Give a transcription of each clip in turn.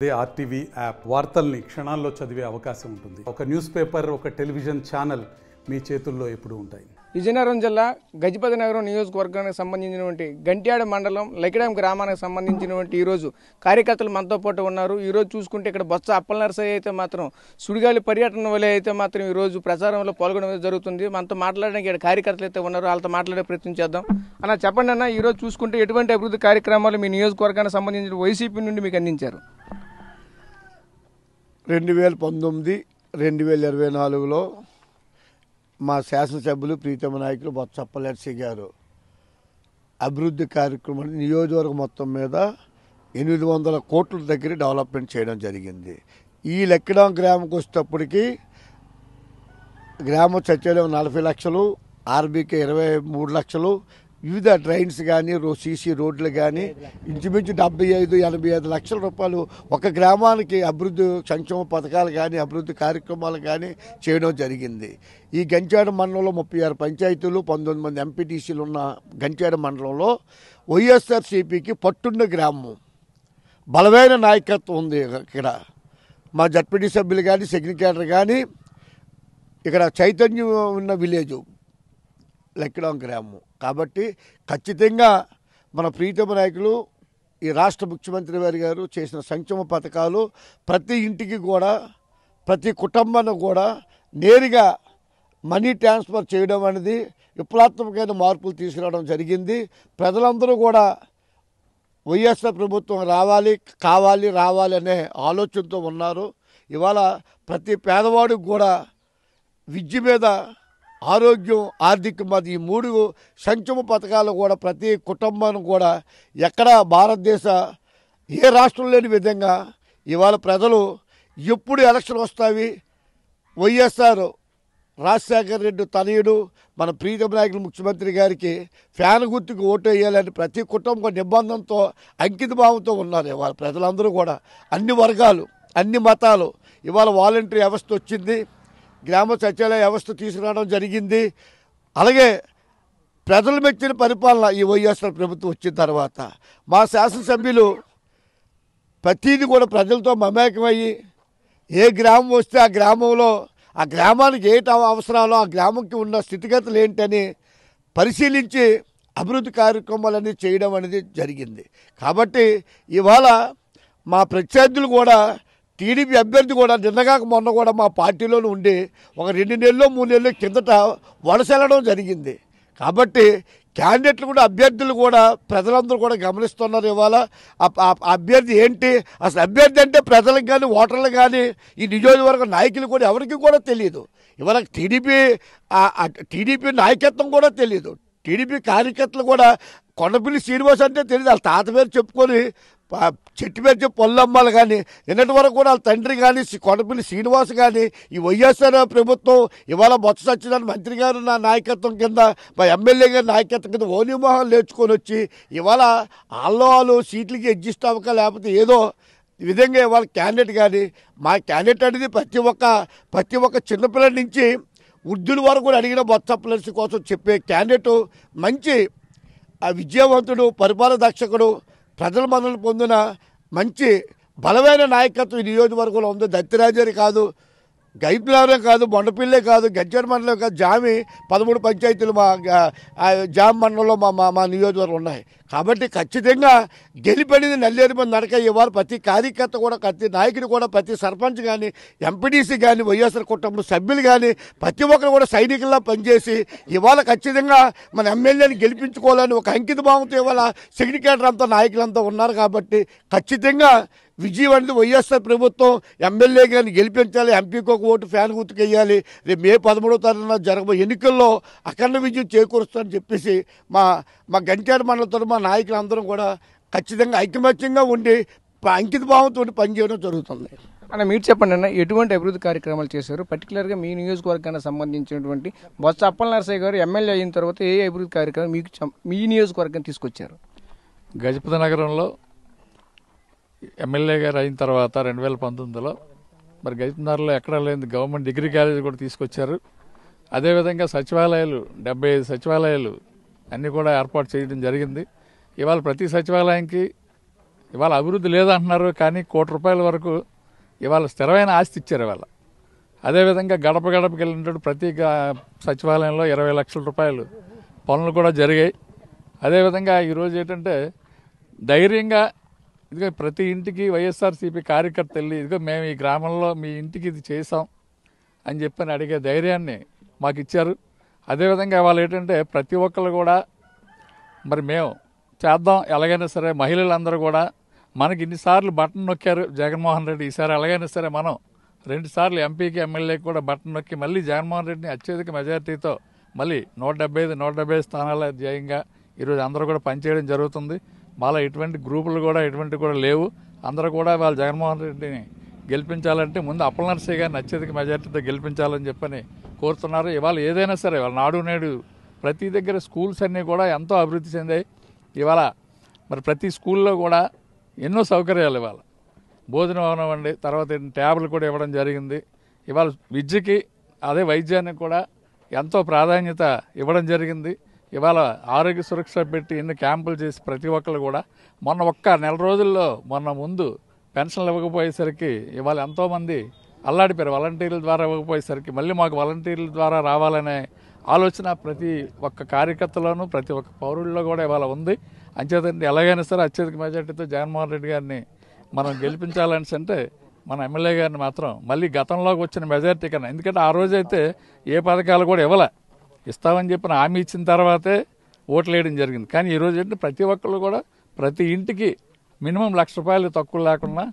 అదే RTV app వార్తల్ని క్షణాల్లో చదివే అవకాశం ఉంటుంది. ఒక న్యూస్ పేపర్, ఒక టెలివిజన్ ఛానల్ మీ చేతుల్లో ఎప్పుడూ ఉంటాయి. విజయనగరం జిల్లా గజపతి నగరం నియోజకవర్గానికి సంబంధించినటువంటి గంట్యాడ మండలం లకిడాం గ్రామానికి సంబంధించినటువంటి ఈరోజు కార్యకర్తలు మనతో పాటు ఉన్నారు. ఈరోజు చూసుకుంటే ఇక్కడ బొత్స అప్పలనరసయ్య అయితే మాత్రం సుడిగాలి పర్యటన వల్ల అయితే మాత్రం ఈరోజు ప్రచారంలో పాల్గొనడం జరుగుతుంది. మనతో మాట్లాడడానికి ఇక్కడ కార్యకర్తలు అయితే ఉన్నారు, వాళ్ళతో మాట్లాడే ప్రయత్నం చేద్దాం. అన్న చెప్పండి అన్న, ఈరోజు చూసుకుంటే ఎటువంటి అభివృద్ధి కార్యక్రమాలు మీ నియోజకవర్గానికి సంబంధించిన వైసీపీ నుండి మీకు అందించారు? 2019, 2024లో మా శాసనసభ్యులు ప్రీతమ నాయకులు బొత్స అప్పలనరసయ్య గారు అభివృద్ధి కార్యక్రమం నియోజకవర్గం మొత్తం మీద 800 కోట్ల దగ్గర డెవలప్మెంట్ చేయడం జరిగింది. ఈ లెక్కడం గ్రామంకి వచ్చేటప్పటికి గ్రామ సచివాలయం 40 లక్షలు, ఆర్బీకే 23 లక్షలు, వివిధ డ్రైన్స్ కానీ సీసీ రోడ్లు కానీ ఇంచుమించు 75-85 లక్షల రూపాయలు ఒక గ్రామానికి అభివృద్ధి సంక్షేమ పథకాలు కానీ అభివృద్ధి కార్యక్రమాలు కానీ చేయడం జరిగింది. ఈ గంట్యాడ మండలంలో 36 పంచాయతీలు, 19 మంది ఎంపీటీసీలు ఉన్న గంట్యాడ మండలంలో వైఎస్ఆర్సీపీకి పట్టున్న గ్రామం, బలమైన నాయకత్వం ఉంది. ఇక్కడ మా జడ్పీటీ సభ్యులు కానీ సెక్రటరీ కానీ ఇక్కడ చైతన్యం ఉన్న విలేజు లెక్కడం గ్రామం. కాబట్టి ఖచ్చితంగా మన ప్రీతమ నాయకులు ఈ రాష్ట్ర ముఖ్యమంత్రి వారి గారు చేసిన సంక్షేమ పథకాలు ప్రతి ఇంటికి కూడా ప్రతి కుటుంబానికి కూడా నేరుగా మనీ ట్రాన్స్ఫర్ చేయడం అనేది విప్లవాత్మకమైన మార్పులు తీసుకురావడం జరిగింది. ప్రజలందరూ కూడా వైఎస్ఆర్ ప్రభుత్వం రావాలి అనే ఆలోచనతో ఉన్నారు. ఇవాళ ప్రతి పేదవాడికి కూడా విద్య మీద, ఆరోగ్యం, ఆర్థిక మీద ఈ 3 సంక్షేమ పథకాలు కూడా ప్రతి కుటుంబానికి కూడా ఎక్కడ భారతదేశ ఏ రాష్ట్రం లేని విధంగా ఇవాళ ప్రజలు ఎప్పుడు ఎలక్షన్ వస్తాయి, వైఎస్ఆర్ రాజశేఖర రెడ్డి తనయుడు మన ప్రీతమ నాయకులు ముఖ్యమంత్రి గారికి ఫ్యాన్ గుర్తుకు ఓటు వేయాలని ప్రతి కుటుంబం నిబంధనతో అంకిత భావంతో ఉన్నారు. ఇవాళ ప్రజలందరూ కూడా అన్ని వర్గాలు, అన్ని మతాలు, ఇవాళ వాలంటరీ వ్యవస్థ వచ్చింది, గ్రామ సచివాలయ వ్యవస్థ తీసుకురావడం జరిగింది. అలాగే ప్రజలు మెచ్చిన పరిపాలన ఈ వైఎస్ఆర్ ప్రభుత్వం వచ్చిన తర్వాత మా శాసనసభ్యులు ప్రతిదీ కూడా ప్రజలతో మమేకమయ్యి ఏ గ్రామం వస్తే ఆ గ్రామంలో ఆ గ్రామానికి ఏంటి అవసరాలో ఆ గ్రామంకి ఉన్న స్థితిగతులు ఏంటని పరిశీలించి అభివృద్ధి కార్యక్రమాలన్నీ చేయడం అనేది జరిగింది. కాబట్టి ఇవాళ మా ప్రత్యర్థులు కూడా టీడీపీ అభ్యర్థి కూడా నిన్నగాక మొన్న కూడా మా పార్టీలోనే ఉండి ఒక 2 నెలలు 3 నెలల కిందట వలసెళ్ళడం జరిగింది. కాబట్టి క్యాండిడేట్లు కూడా అభ్యర్థులు కూడా ప్రజలందరూ కూడా గమనిస్తున్నారు. ఇవాళ అభ్యర్థి ఏంటి, అసలు అభ్యర్థి అంటే ప్రజలకు కానీ ఓటర్లు కానీ ఈ నియోజకవర్గ నాయకులు కూడా ఎవరికి కూడా తెలియదు. ఇవాళ టీడీపీ నాయకత్వం కూడా తెలియదు. టీడీపీ కార్యకర్తలు కూడా కొండపల్లి శ్రీనివాస్ అంటే తెలియదు. వాళ్ళ తాత పేరు చెప్పుకొని చెట్టు పేరు చెప్పి పొల్లమ్మాలు కానీ నిన్నటి వరకు కూడా వాళ్ళ తండ్రి కానీ కొండపల్లి శ్రీనివాస్ కానీ ఈ వైఎస్ఆర్ ప్రభుత్వం ఇవాళ బొత్స సత్యనారాయణ మంత్రి గారు నా నాయకత్వం కింద, మా ఎమ్మెల్యే గారి నాయకత్వం కింద ఓనిమోహన్ నేర్చుకొని వచ్చి ఇవాళ వాళ్ళు సీట్లకి అడ్జస్ట్ అవ్వక లేకపోతే ఏదో విధంగా ఇవాళ క్యాండిడేట్ కానీ మా క్యాండిడేట్ అనేది ప్రతి ఒక్క చిన్నపిల్లల నుంచి వృద్ధుల వరకు కూడా అడిగిన బొత్స అప్పలనరసయ్య కోసం చెప్పే క్యాండిడేట్ మంచి విజయవంతుడు, పరిపాలన దక్షకుడు, ప్రజల మన్ననలు పొందిన మంచి బలమైన నాయకత్వం ఈ నియోజకవర్గంలో ఉంది. దత్తిరాజారి కాదు, గైప్లారం కాదు, బొండపిల్లే కాదు, గజ్జర్ మండలం కాదు, జామి 13 పంచాయతీలు మా జామ్ మండలంలో మా నియోజకవర్గం ఉన్నాయి. కాబట్టి ఖచ్చితంగా గెలిపడిది నల్లేరు మంది నడక. ఇవాళ ప్రతి కార్యకర్త కూడా, ప్రతి నాయకుడు కూడా, ప్రతి సర్పంచ్ కానీ, ఎంపీడీసీ కానీ, వైఎస్ఆర్ కుటుంబ సభ్యులు కానీ ప్రతి ఒక్కరు కూడా సైనికుల్లా పనిచేసి ఇవాళ ఖచ్చితంగా మన ఎమ్మెల్యేని గెలిపించుకోవాలని ఒక అంకిత భావంతో ఇవాళ సెక్రటరీ అంతా నాయకులంతా ఉన్నారు. కాబట్టి ఖచ్చితంగా విజయం అనేది వైఎస్ఆర్ ప్రభుత్వం ఎమ్మెల్యే గారిని గెలిపించాలి, ఎంపీకి ఒక ఓటు ఫ్యాన్ గుర్తుకు వేయాలి, రేపు మే 13వ తారీఖున జరగబోయే ఎన్నికల్లో అఖండ విజయం చేకూరుస్తారని చెప్పేసి మా గంట్యాడ మండలంతో మా నాయకులందరం కూడా ఖచ్చితంగా ఐకమత్యంగా ఉండి అంకిత భావంతో పనిచేయడం జరుగుతుంది. అన్న మీరు చెప్పండి అన్న, ఎటువంటి అభివృద్ధి కార్యక్రమాలు చేశారు? పర్టికులర్గా మీ నియోజకవర్గానికి సంబంధించినటువంటి బొత్స అప్పలనరసయ్య గారు ఎమ్మెల్యే అయిన తర్వాత ఏ అభివృద్ధి కార్యక్రమం మీ నియోజకవర్గాన్ని తీసుకొచ్చారు? గజపతి నగరంలో ఎమ్మెల్యే గారు అయిన తర్వాత 2019లో మరి గజపతినగర్లో ఎక్కడా లేని గవర్నమెంట్ డిగ్రీ కాలేజ్ కూడా తీసుకొచ్చారు. అదేవిధంగా సచివాలయాలు 75 సచివాలయాలు అన్నీ కూడా ఏర్పాటు చేయడం జరిగింది. ఇవాళ ప్రతి సచివాలయానికి ఇవాళ అభివృద్ధి లేదంటున్నారు, కానీ ₹1,00,00,000 వరకు ఇవాళ స్థిరమైన ఆస్తి ఇచ్చారు. ఇవాళ అదేవిధంగా గడప గడపకి వెళ్ళినట్టు ప్రతి సచివాలయంలో ₹20 లక్షల పనులు కూడా జరిగాయి. అదేవిధంగా ఈరోజు ఏంటంటే ధైర్యంగా ఇదిగో ప్రతి ఇంటికి వైఎస్ఆర్సీపీ కార్యకర్త వెళ్ళి ఇదిగో మేము ఈ గ్రామంలో మీ ఇంటికి ఇది చేసాం అని చెప్పని అడిగే ధైర్యాన్ని మాకు ఇచ్చారు. అదేవిధంగా వాళ్ళు ఏంటంటే ప్రతి ఒక్కళ్ళు కూడా మరి మేము చేద్దాం ఎలాగైనా సరే, మహిళలందరూ కూడా మనకి ఇన్నిసార్లు బటన్ నొక్కారు జగన్మోహన్ రెడ్డి, ఈసారి ఎలాగైనా సరే మనం 2 సార్లు ఎంపీకి ఎమ్మెల్యేకి కూడా బటన్ నొక్కి మళ్ళీ జగన్మోహన్ రెడ్డిని అత్యధిక మెజార్టీతో మళ్ళీ 175 స్థానాల జయంగా ఈరోజు అందరూ కూడా పనిచేయడం జరుగుతుంది. మాలో ఎటువంటి గ్రూపులు కూడా ఎటువంటి కూడా లేవు. అందరూ కూడా వాళ్ళు జగన్మోహన్ రెడ్డిని గెలిపించాలంటే ముందు అప్పలనరసయ్య గారిని అత్యధిక మెజార్టీతో గెలిపించాలని చెప్పని కోరుతున్నారు. ఇవాళ ఏదైనా సరే వాళ్ళ నాడు నేడు ప్రతి దగ్గర స్కూల్స్ అన్నీ కూడా ఎంతో అభివృద్ధి చెందాయి. ఇవాళ మరి ప్రతి స్కూల్లో కూడా ఎన్నో సౌకర్యాలు ఇవాళ భోజనం అవనివ్వండి, తర్వాత ట్యాబ్లు కూడా ఇవ్వడం జరిగింది. ఇవాళ విద్యకి అదే వైద్యానికి కూడా ఎంతో ప్రాధాన్యత ఇవ్వడం జరిగింది. ఇవాళ ఆరోగ్య సురక్ష పెట్టి ఎన్ని క్యాంపులు చేసి ప్రతి ఒక్కరు కూడా మొన్న ఒక్క నెల రోజుల్లో ముందు పెన్షన్లు ఇవ్వకపోయేసరికి ఇవాళ ఎంతోమంది అల్లాడిపోయారు. వాలంటీర్ల ద్వారా ఇవ్వకపోయేసరికి మళ్ళీ మాకు వాలంటీర్ల ద్వారా రావాలనే ఆలోచన ప్రతి ఒక్క కార్యకర్తలోనూ ప్రతి ఒక్క పౌరుల్లో కూడా ఇవాళ ఉంది. అంచేతండి ఎలాగైనా సరే అత్యధిక మెజార్టీతో జగన్మోహన్ రెడ్డి గారిని మనం గెలిపించాలని అంటే మన ఎమ్మెల్యే గారిని మాత్రం మళ్ళీ గతంలోకి వచ్చిన మెజార్టీ కన్నా, ఎందుకంటే ఆ రోజైతే ఏ పథకాలు కూడా ఇస్తామని చెప్పిన హామీ ఇచ్చిన తర్వాతే ఓట్లు వేయడం జరిగింది. కానీ ఈరోజు ఏంటంటే ప్రతి ఒక్కళ్ళు కూడా ప్రతి ఇంటికి మినిమం ₹1,00,000 తక్కువ లేకుండా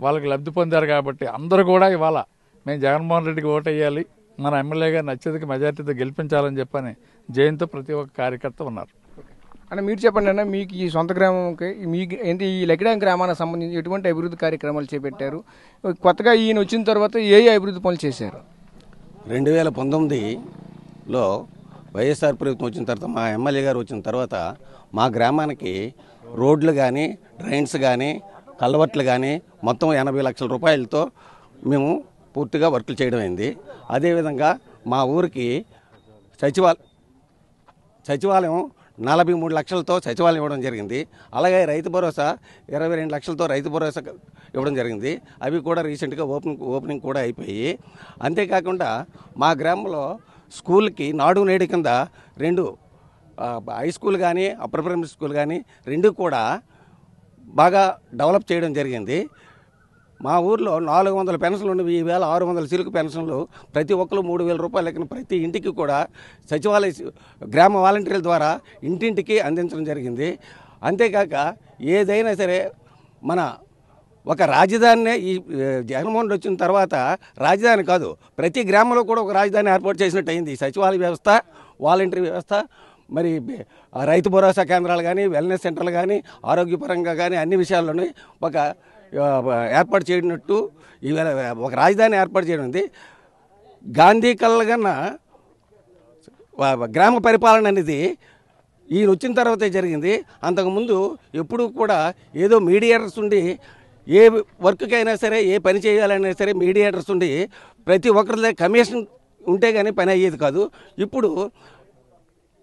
వాళ్ళకి లబ్ధి పొందారు. కాబట్టి అందరూ కూడా ఇవాళ మేము జగన్మోహన్ రెడ్డికి ఓటు వేయాలి, మన ఎమ్మెల్యే గారిని అత్యధిక మెజార్టీతో గెలిపించాలని చెప్పని జయంతో ప్రతి ఒక్క కార్యకర్త ఉన్నారు. అన్న మీరు చెప్పండి అన్న, మీకు ఈ సొంత గ్రామంకి మీకు ఏంటి ఈ లెక్కిడాం గ్రామానికి సంబంధించి ఎటువంటి అభివృద్ధి కార్యక్రమాలు చేపట్టారు? కొత్తగా ఈయన వచ్చిన తర్వాత ఏ అభివృద్ధి పనులు చేశారు? 2019లో వైఎస్ఆర్ ప్రభుత్వం వచ్చిన తర్వాత మా ఎమ్మెల్యే గారు వచ్చిన తర్వాత మా గ్రామానికి రోడ్లు కానీ డ్రైన్స్ కానీ కల్వర్ట్లు కానీ మొత్తం ₹80 లక్షలతో మేము పూర్తిగా వర్కులు చేయడం అయింది. అదేవిధంగా మా ఊరికి సచివాలయం 43 లక్షలతో సచివాలయం ఇవ్వడం జరిగింది. అలాగే రైతు భరోసా 22 లక్షలతో రైతు భరోసా ఇవ్వడం జరిగింది. అవి కూడా రీసెంట్గా ఓపెనింగ్ కూడా అయిపోయి, అంతేకాకుండా మా గ్రామంలో స్కూల్కి నాడు నేడు కింద 2 హై స్కూల్ కానీ అప్పర్ ప్రైమరీ స్కూల్ కానీ 2 కూడా బాగా డెవలప్ చేయడం జరిగింది. మా ఊర్లో 400 పెన్షన్లు ఉన్నవి, ఈవేళ 600 చిలుకు పెన్షన్లు ప్రతి ఒక్కరు ₹3,000 లెక్కన ప్రతి ఇంటికి కూడా సచివాలయ గ్రామ వాలంటీర్ల ద్వారా ఇంటింటికి అందించడం జరిగింది. అంతేకాక ఏదైనా సరే మన ఒక రాజధానినే ఈ జగన్మోహన్ రెడ్డి వచ్చిన తర్వాత రాజధాని కాదు, ప్రతి గ్రామంలో కూడా ఒక రాజధాని ఏర్పాటు చేసినట్టు అయింది. సచివాలయ వ్యవస్థ, వాలంటీర్ వ్యవస్థ, మరి రైతు భరోసా కేంద్రాలు కానీ వెల్నెస్ సెంటర్లు కానీ ఆరోగ్యపరంగా కానీ అన్ని విషయాల్లోనే ఒక ఏర్పాటు చేయనట్టు ఈవేళ ఒక రాజధాని ఏర్పాటు చేయడం ఉంది. గాంధీ కలగన్న గ్రామ పరిపాలన అనేది ఈయన వచ్చిన తర్వాతే జరిగింది. అంతకుముందు ఎప్పుడూ కూడా ఏదో మీడియేటర్స్ ఉండి ఏ వర్క్కి అయినా సరే ఏ పని చేయాలైనా సరే మీడియేటర్స్ ఉండి ప్రతి ఒక్కరి కమిషన్ ఉంటే కానీ పని అయ్యేది కాదు. ఇప్పుడు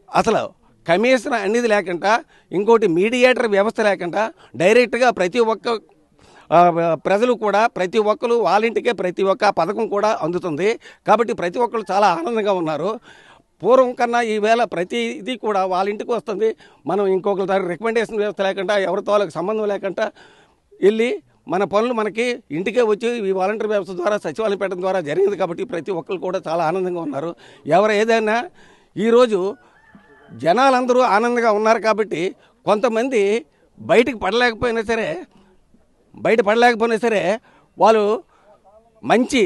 అసలు కమిషన్ అనేది లేకుండా ఇంకోటి మీడియేటర్ వ్యవస్థ లేకుండా డైరెక్ట్గా ప్రతి ఒక్క ప్రజలు కూడా ప్రతి ఒక్కరు వాళ్ళ ఇంటికే ప్రతి ఒక్క పథకం కూడా అందుతుంది. కాబట్టి ప్రతి ఒక్కరు చాలా ఆనందంగా ఉన్నారు. పూర్వం కన్నా ఈవేళ ప్రతిదీ కూడా వాళ్ళ ఇంటికి వస్తుంది. మనం ఇంకొకరి దగ్గర రికమెండేషన్ వ్యవస్థ లేకుండా ఎవరితో వాళ్ళకి సంబంధం లేకుండా వెళ్ళి మన పనులు మనకి ఇంటికే వచ్చి ఈ వాలంటీర్ వ్యవస్థ ద్వారా సచివాలయం పెట్టడం ద్వారా జరిగింది. కాబట్టి ప్రతి ఒక్కరు కూడా చాలా ఆనందంగా ఉన్నారు. ఎవరు ఏదైనా ఈరోజు జనాలందరూ ఆనందంగా ఉన్నారు. కాబట్టి కొంతమంది బయట పడలేకపోయినా సరే వాళ్ళు మంచి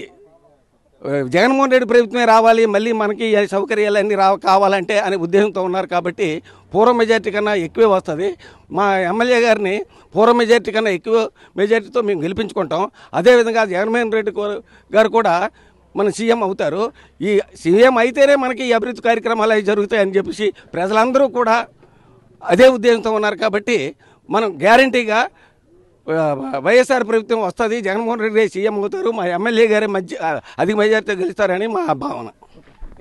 జగన్మోహన్ రెడ్డి ప్రభుత్వమే రావాలి, మళ్ళీ మనకి సౌకర్యాలన్నీ కావాలంటే అనే ఉద్దేశంతో ఉన్నారు. కాబట్టి పూర్వ మెజార్టీ కన్నా ఎక్కువే వస్తుంది. మా ఎమ్మెల్యే గారిని పూర్వ మెజార్టీ కన్నా ఎక్కువ మెజార్టీతో మేము గెలిపించుకుంటాం. అదేవిధంగా జగన్మోహన్ రెడ్డి గారు కూడా మన సీఎం అవుతారు. ఈ సీఎం అయితేనే మనకి ఈ అభివృద్ధి కార్యక్రమాలు అవి జరుగుతాయని చెప్పేసి ప్రజలందరూ కూడా అదే ఉద్దేశంతో ఉన్నారు. కాబట్టి మనం గ్యారంటీగా వైఎస్ఆర్ ప్రభుత్వం వస్తుంది, జగన్మోహన్ రెడ్డి సీఎం అవుతారు, మా ఎమ్మెల్యే గారే అధిక మెజార్టీతో గెలుస్తారని మా భావన.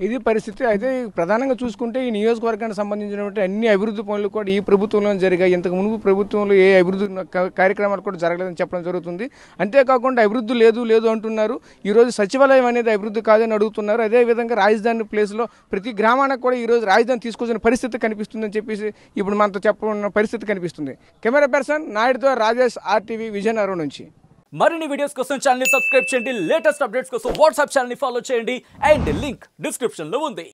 ఇది పరిస్థితి. అయితే ప్రధానంగా చూసుకుంటే ఈ నియోజకవర్గానికి సంబంధించినటువంటి అన్ని అభివృద్ధి పనులు కూడా ఈ ప్రభుత్వంలో జరిగాయి. ఇంతకు మునుపు ప్రభుత్వంలో ఏ అభివృద్ధి కార్యక్రమాలు కూడా జరగలేదని చెప్పడం జరుగుతుంది. అంతేకాకుండా అభివృద్ధి లేదు అంటున్నారు. ఈరోజు సచివాలయం అనేది అభివృద్ధి కాదని అడుగుతున్నారు. అదేవిధంగా రాజధాని ప్లేస్లో ప్రతి గ్రామానికి కూడా ఈరోజు రాజధాని తీసుకొచ్చిన పరిస్థితి కనిపిస్తుందని చెప్పేసి ఇప్పుడు మనతో చెప్పన్న పరిస్థితి కనిపిస్తుంది. కెమెరా పర్సన్ నాయుడుతో రాజేష్, RTV విజయనగరం నుంచి. మరిన్ని వీడియోస్ కోసం ఛానల్ ని సబ్స్క్రైబ్ చేయండి. లేటెస్ట్ అప్డేట్స్ కోసం వాట్సాప్ ఛానల్ ని ఫాలో చేయండి. అండ్ లింక్ డిస్క్రిప్షన్ లో ఉంది.